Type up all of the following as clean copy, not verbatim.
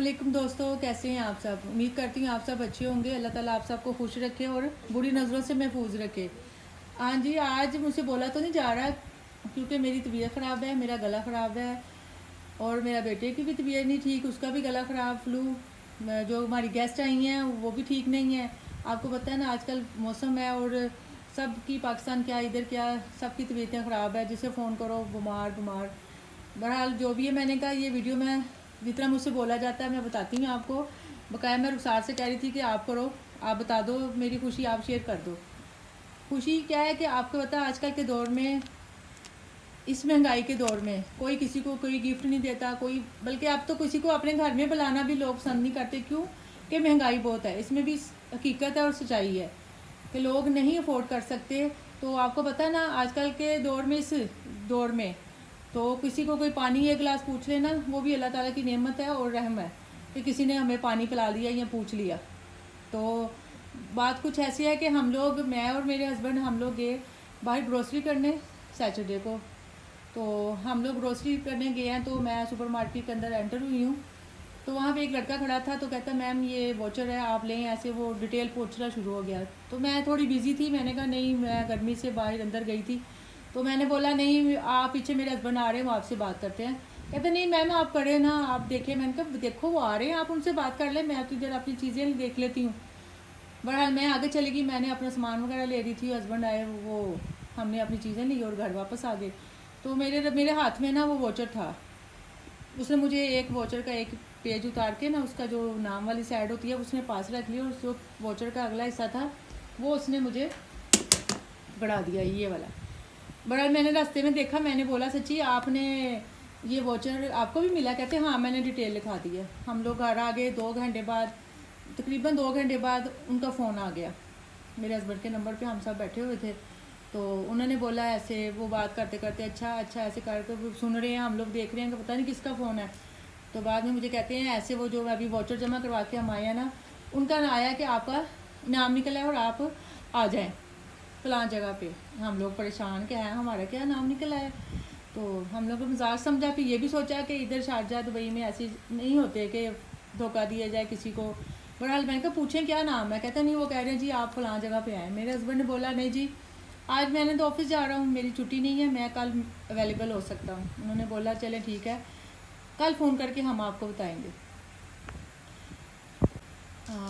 वालेकुम दोस्तों, कैसे हैं आप सब। उम्मीद करती हूँ आप सब अच्छे होंगे। अल्लाह ताला आप सबको खुश रखे और बुरी नज़रों से महफूज रखे। हाँ जी, आज मुझसे बोला तो नहीं जा रहा क्योंकि मेरी तबीयत ख़राब है, मेरा गला ख़राब है और मेरा बेटे की भी तबीयत नहीं ठीक, उसका भी गला ख़राब, फ्लू। जो हमारी गेस्ट आई हैं वो भी ठीक नहीं है। आपको पता है ना आजकल मौसम है और सब की पाकिस्तान क्या इधर क्या सबकी तबीयतें ख़राब है, जिसे फ़ोन करो बीमार बीमार। बहरहाल जो भी है, मैंने कहा ये वीडियो मैं जितना मुझसे बोला जाता है मैं बताती हूँ आपको। बकाया मैं रुखसार से कह रही थी कि आप करो, आप बता दो, मेरी खुशी आप शेयर कर दो। खुशी क्या है कि आपको पता है आजकल के दौर में, इस महंगाई के दौर में कोई किसी को कोई गिफ्ट नहीं देता, कोई बल्कि अब तो किसी को अपने घर में बुलाना भी लोग पसंद नहीं करते। क्यों? कि महंगाई बहुत है। इसमें भी हकीकत है और सच्चाई है कि लोग नहीं अफोर्ड कर सकते। तो आपको पता है ना आजकल के दौर में, इस दौर में तो किसी को कोई पानी एक गिलास पूछ लेना वो भी अल्लाह ताला की नेमत है और रहम है कि किसी ने हमें पानी पिला दिया या पूछ लिया। तो बात कुछ ऐसी है कि हम लोग, मैं और मेरे हस्बैंड, हम लोग गए बाहर ग्रोसरी करने सैटरडे को। तो हम लोग ग्रोसरी करने गए हैं, तो मैं सुपरमार्केट के अंदर एंटर हुई हूँ। तो वहाँ पे एक लड़का खड़ा था, तो कहता मैम ये वॉचर है आप लें, ऐसे वो डिटेल पूछना शुरू हो गया। तो मैं थोड़ी बिजी थी, मैंने कहा नहीं, मैं गर्मी से बाहर अंदर गई थी। तो मैंने बोला नहीं, आप पीछे मेरे हस्बैंड आ रहे हैं, वो आपसे बात करते हैं। कहते नहीं मैम आप करें ना, आप देखें। मैंने कहा देखो वो आ रहे हैं, आप उनसे बात कर लें, मैं तो इधर अपनी चीज़ें देख लेती हूँ। बहरहाल मैं आगे चली गई, मैंने अपना सामान वगैरह ले रही थी, हस्बैंड आए, वो हमने अपनी चीज़ें ली और घर वापस आ गए। तो मेरे हाथ में ना वो वॉचर था। उसने मुझे एक वॉचर का एक पेज उतार के ना, उसका जो नाम वाली साइड होती है उसने पास रख ली, और जो वॉचर का अगला हिस्सा था वो उसने मुझे बढ़ा दिया, ये वाला। बड़ा मैंने रास्ते में देखा, मैंने बोला सच्ची आपने ये वॉचर आपको भी मिला? कहते हाँ मैंने डिटेल लिखा दी है। हम लोग घर आ गए, 2 घंटे बाद, तकरीबन 2 घंटे बाद उनका फ़ोन आ गया मेरे हस्बैंड के नंबर पे। हम सब बैठे हुए थे, तो उन्होंने बोला ऐसे, वो बात करते करते अच्छा अच्छा ऐसे करके सुन रहे हैं, हम लोग देख रहे हैं कि पता नहीं किसका फ़ोन है। तो बाद में मुझे कहते हैं ऐसे, वो जो अभी वॉचर जमा करवा के हम आए हैं ना, उनका आया कि आपका नाम निकला है और आप आ जाएं फलां जगह पे। हम लोग परेशान, क्या है हमारा क्या नाम निकला है। तो हम लोग मजाक समझा, फिर ये भी सोचा कि इधर शारजा दुबई में ऐसे नहीं होते कि धोखा दिया जाए किसी को। बहरहाल मैंने कहा पूछें क्या नाम है। कहता नहीं, वो कह रहे हैं जी आप फलां जगह पे आए। मेरे हस्बैंड ने बोला नहीं जी आज मैंने तो ऑफिस जा रहा हूँ, मेरी छुट्टी नहीं है, मैं कल अवेलेबल हो सकता हूँ। उन्होंने बोला चले ठीक है, कल फ़ोन करके हम आपको बताएंगे।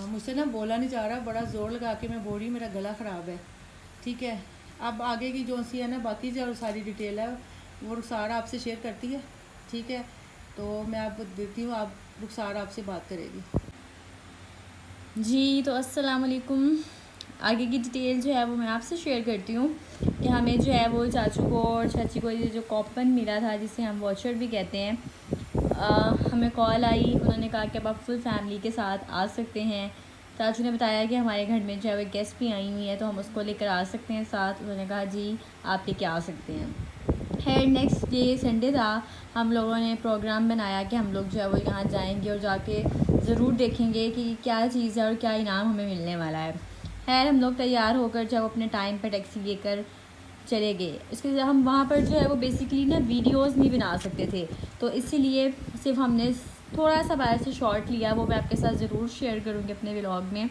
मुझसे ना बोला नहीं जा रहा, बड़ा ज़ोर लगा के मैं बोल रही, मेरा गला ख़राब है। ठीक है, अब आगे की जो सी है ना, बाकी जो सारी डिटेल है वो रुखसार आपसे शेयर करती है। ठीक है, तो मैं आपको देती हूँ, आप रुखसार आपसे बात करेगी। जी तो अस्सलाम वालेकुम। आगे की डिटेल जो है वो मैं आपसे शेयर करती हूँ कि हमें जो है वो चाचू को और चाची को ये जो कॉपन मिला था, जिसे हम वॉचर भी कहते हैं, हमें कॉल आई। उन्होंने कहा कि अब आप फुल फैमिली के साथ आ सकते हैं। चाचू ने बताया कि हमारे घर में जो है वो गेस्ट भी आई हुई है, तो हम उसको लेकर आ सकते हैं साथ। उन्होंने कहा जी आप लेके आ सकते हैं। खैर नेक्स्ट डे संडे था, हम लोगों ने प्रोग्राम बनाया कि हम लोग जो है वो यहाँ जाएंगे और जाके ज़रूर देखेंगे कि क्या चीज़ है और क्या इनाम हमें मिलने वाला है। खैर हम लोग तैयार होकर जो अपने टाइम पर टैक्सी लेकर चले गए। इसके लिए हम वहाँ पर जो है वो बेसिकली ना वीडियोस नहीं बना सकते थे, तो इसीलिए सिर्फ हमने थोड़ा सा बाहर से शॉट लिया, वो मैं आपके साथ ज़रूर शेयर करूँगी अपने व्लॉग में।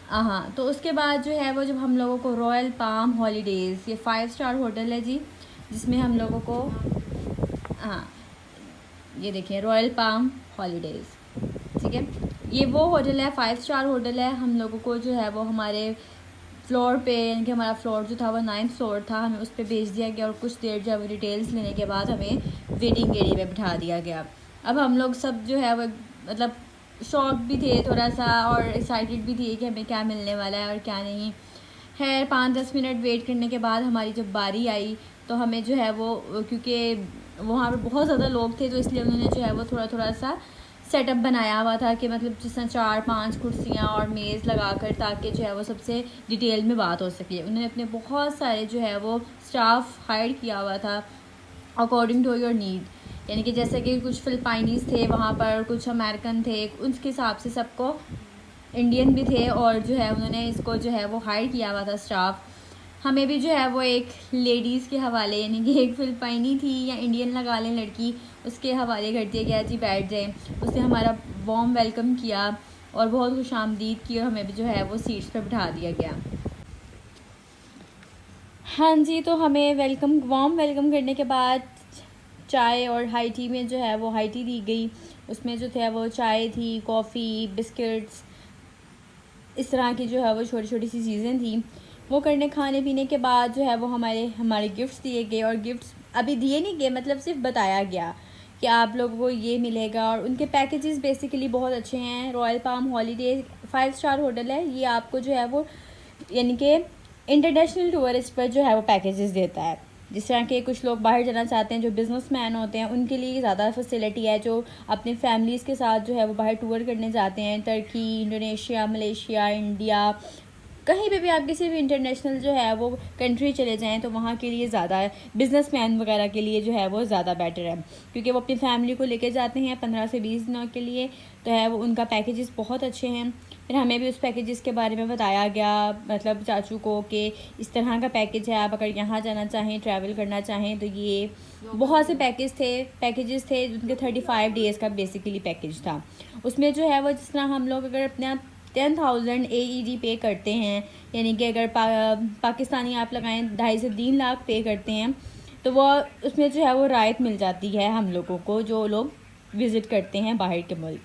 हाँ, तो उसके बाद जो है वो जब हम लोगों को रॉयल पाम हॉलीडेज़, ये 5 स्टार होटल है जी, जिसमें हम लोगों को, हाँ ये देखें रॉयल पाम हॉलीडेज़, ठीक है, ये वो होटल है, 5 स्टार होटल है। हम लोगों को जो है वो हमारे फ्लोर पे, यानी कि हमारा फ्लोर जो था वो 9th फ्लोर था, हमें उस पर भेज दिया गया और कुछ देर जो है वो डिटेल्स लेने के बाद हमें वेटिंग एरिया में बिठा दिया गया। अब हम लोग सब जो है वो मतलब शॉक भी थे थोड़ा सा और एक्साइटेड भी थी कि हमें क्या मिलने वाला है और क्या नहीं। खैर 5-10 मिनट वेट करने के बाद हमारी जब बारी आई, तो हमें जो है वो, क्योंकि वहाँ पर बहुत ज़्यादा लोग थे, तो इसलिए उन्होंने जो है वो थोड़ा सा सेटअप बनाया हुआ था कि मतलब जिस तरह 4-5 कुर्सियाँ और मेज़ लगाकर, ताकि जो है वो सबसे डिटेल में बात हो सके। उन्होंने अपने बहुत सारे जो है वो स्टाफ हायर किया हुआ था अकॉर्डिंग टू योर नीड, यानी कि जैसे कि कुछ फिलिपाइनीज़ थे वहाँ पर, कुछ अमेरिकन थे, उसके हिसाब से सबको, इंडियन भी थे, और जो है उन्होंने इसको जो है वो हायर किया हुआ था स्टाफ। हमें भी जो है वो एक लेडीज़ के हवाले, यानी कि एक फ़िलिपाइनी थी या इंडियन लगा लें लड़की, उसके हवाले कर दिया गया जी बैठ जाए। उसने हमारा वार्म वेलकम किया और बहुत खुशामदीद की और हमें भी जो है वो सीट्स पर बिठा दिया गया। हाँ जी, तो हमें वार्म वेलकम करने के बाद चाय और हाई टी में जो है वो हाई टी दी गई। उसमें जो थे वो चाय थी, कॉफ़ी, बिस्किट्स, इस तरह की जो है वो छोटी छोटी सी चीज़ें थी। वो करने खाने पीने के बाद जो है वो हमारे गिफ्ट्स दिए गए, और गिफ्ट्स अभी दिए नहीं गए, मतलब सिर्फ बताया गया कि आप लोगों को ये मिलेगा। और उनके पैकेजेस बेसिकली बहुत अच्छे हैं। Royal palm holiday 5 star hotel है, ये आपको जो है वो यानी कि इंटरनेशनल टूरिस्ट पर जो है वो पैकेजेस देता है। जिस तरह के कुछ लोग बाहर जाना चाहते हैं, जो बिजनेसमैन होते हैं, उनके लिए ज़्यादा फैसिलिटी है। जो अपने फैमिलीज़ के साथ जो है वो बाहर टूर करने जाते हैं, टर्की, इंडोनेशिया, मलेशिया, इंडिया, कहीं पे भी आप किसी भी इंटरनेशनल जो है वो कंट्री चले जाएं, तो वहाँ के लिए ज़्यादा बिजनेसमैन वगैरह के लिए जो है वो ज़्यादा बेटर है, क्योंकि वो अपनी फैमिली को लेके जाते हैं 15 से 20 दिनों के लिए। तो है वो उनका पैकेजेस बहुत अच्छे हैं। फिर हमें भी उस पैकेजेस के बारे में बताया गया, मतलब चाचू को, कि इस तरह का पैकेज है, आप अगर यहाँ जाना चाहें, ट्रैवल करना चाहें तो ये बहुत से पैकेजेस थे। उनके 35 डेज़ का बेसिकली पैकेज था। उसमें जो है वो जिस तरह हम लोग अगर अपना 10,000 AED पे करते हैं, यानी कि अगर पाकिस्तानी आप लगाएं 2.5 से 3 लाख पे करते हैं, तो वो उसमें जो है वो रायत मिल जाती है हम लोगों को, जो लोग विज़िट करते हैं बाहर के मुल्क।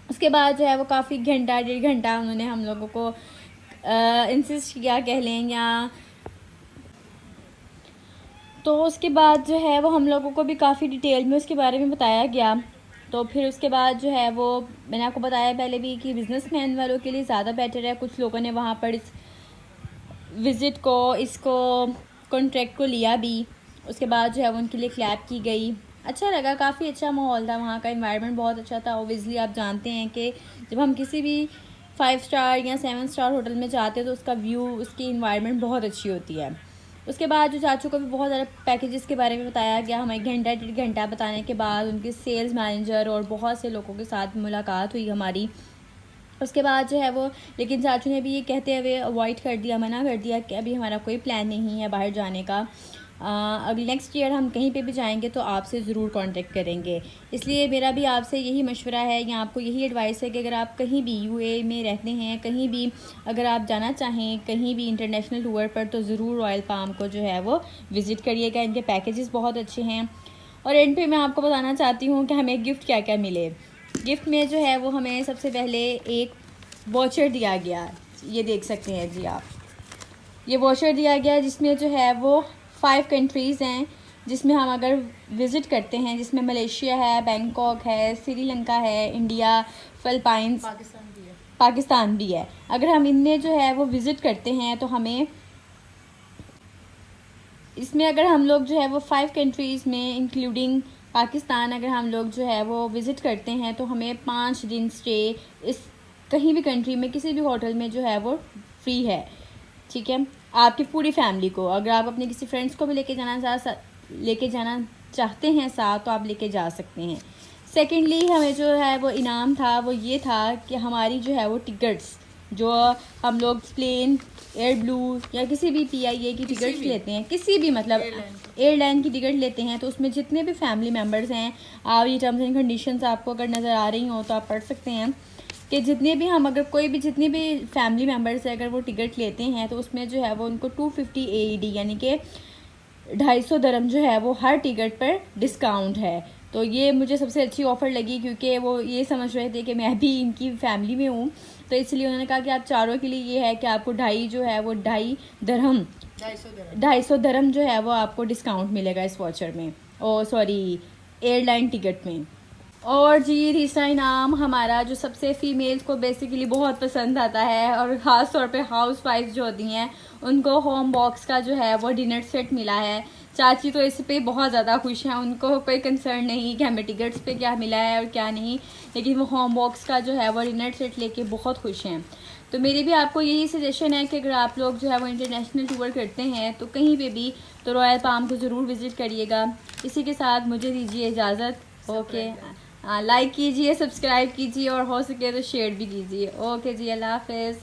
उसके बाद जो है वो काफ़ी घंटा 1.5 घंटा उन्होंने हम लोगों को इंसिस्ट किया कह लें, या तो उसके बाद जो है वो हम लोगों को भी काफ़ी डिटेल में उसके बारे में बताया गया। तो फिर उसके बाद जो है वो मैंने आपको बताया पहले भी कि बिज़नेसमैन वालों के लिए ज़्यादा बेटर है। कुछ लोगों ने वहाँ पर इस विज़िट को, इसको कॉन्ट्रैक्ट को लिया भी। उसके बाद जो है वो उनके लिए क्लैप की गई। अच्छा लगा, काफ़ी अच्छा माहौल था, वहाँ का एनवायरनमेंट बहुत अच्छा था। ओबियसली आप जानते हैं कि जब हम किसी भी 5 स्टार या 7 स्टार होटल में जाते हैं तो उसका व्यू, उसकी एनवायरनमेंट बहुत अच्छी होती है। उसके बाद जो चाचू को भी बहुत ज़्यादा पैकेजेस के बारे में बताया गया। हमें घंटा 1.5 घंटा बताने के बाद उनके सेल्स मैनेजर और बहुत से लोगों के साथ मुलाकात हुई हमारी। उसके बाद जो है वो, लेकिन चाचू ने भी ये कहते हुए अवॉइड कर दिया, मना कर दिया कि अभी हमारा कोई प्लान नहीं है बाहर जाने का। अगले नेक्स्ट ईयर हम कहीं पे भी जाएंगे तो आपसे ज़रूर कांटेक्ट करेंगे। इसलिए मेरा भी आपसे यही मशवरा है या आपको यही एडवाइस है कि अगर आप कहीं भी UAE में रहते हैं, कहीं भी अगर आप जाना चाहें कहीं भी इंटरनेशनल टूर पर, तो ज़रूर रॉयल पाम को जो है वो विज़िट करिएगा। इनके पैकेजेस बहुत अच्छे हैं। और एंड पे मैं आपको बताना चाहती हूँ कि हमें गिफ्ट क्या क्या मिले। गिफ्ट में जो है वो हमें सबसे पहले एक वॉचर दिया गया, ये देख सकते हैं जी आप, ये वॉचर दिया गया जिसमें जो है वो 5 कंट्रीज़ हैं जिसमें हम अगर विज़िट करते हैं, जिसमें मलेशिया है, बैंकॉक है, श्रीलंका है, इंडिया, फिलिपाइंस, पाकिस्तान भी है। अगर हम इनमें जो है वो विज़िट करते हैं तो हमें इसमें, अगर हम लोग जो है वो 5 कंट्रीज़ में इंक्लूडिंग पाकिस्तान, अगर हम लोग जो है वो विज़िट करते हैं तो हमें 5 दिन स्टे इस कहीं भी कंट्री में किसी भी होटल में जो है वो फ्री है। ठीक है, आपकी पूरी फैमिली को, अगर आप अपने किसी फ्रेंड्स को भी लेके जाना चाहते हैं साथ, तो आप लेके जा सकते हैं। सेकेंडली हमें जो है वो इनाम था वो ये था कि हमारी जो है वो टिकट्स, जो हम लोग प्लेन, एयर ब्लू या किसी भी PIA की टिकट्स लेते हैं, किसी भी मतलब एयरलाइन की टिकट लेते हैं, तो उसमें जितने भी फैमिली मेम्बर्स हैं, आप ये टर्म्स एंड कंडीशंस आपको अगर नज़र आ रही हो तो आप पढ़ सकते हैं कि जितने भी जितने भी फैमिली मेम्बर्स हैं, अगर वो टिकट लेते हैं तो उसमें जो है वो उनको 250 AED यानी कि 250 दरम जो है वो हर टिकट पर डिस्काउंट है। तो ये मुझे सबसे अच्छी ऑफ़र लगी, क्योंकि वो ये समझ रहे थे कि मैं भी इनकी फैमिली में हूँ, तो इसलिए उन्होंने कहा कि आप चारों के लिए ये है कि आपको 250 दरम जो है वो आपको डिस्काउंट मिलेगा इस वॉचर में, एयरलाइन टिकट में। और जी तीसरा इनाम हमारा, जो सबसे फ़ीमेल्स को बेसिकली बहुत पसंद आता है, और ख़ास तौर पे हाउस वाइफ जो होती हैं उनको होम बॉक्स का जो है वो डिनर सेट मिला है। चाची तो इस पे बहुत ज़्यादा खुश हैं, उनको कोई कंसर्न नहीं कि हमें टिकट्स पे क्या मिला है और क्या नहीं, लेकिन वो होम बॉक्स का जो है वो डिनर सेट लेके बहुत खुश हैं। तो मेरी भी आपको यही सजेशन है कि अगर आप लोग जो है वो इंटरनेशनल टूर करते हैं तो कहीं पे भी तो रॉयल पाम को ज़रूर विज़िट करिएगा। इसी के साथ मुझे दीजिए इजाज़त। ओके, लाइक कीजिए, सब्सक्राइब कीजिए और हो सके तो शेयर भी कीजिए। ओके जी, अल्लाह हाफ़िज़।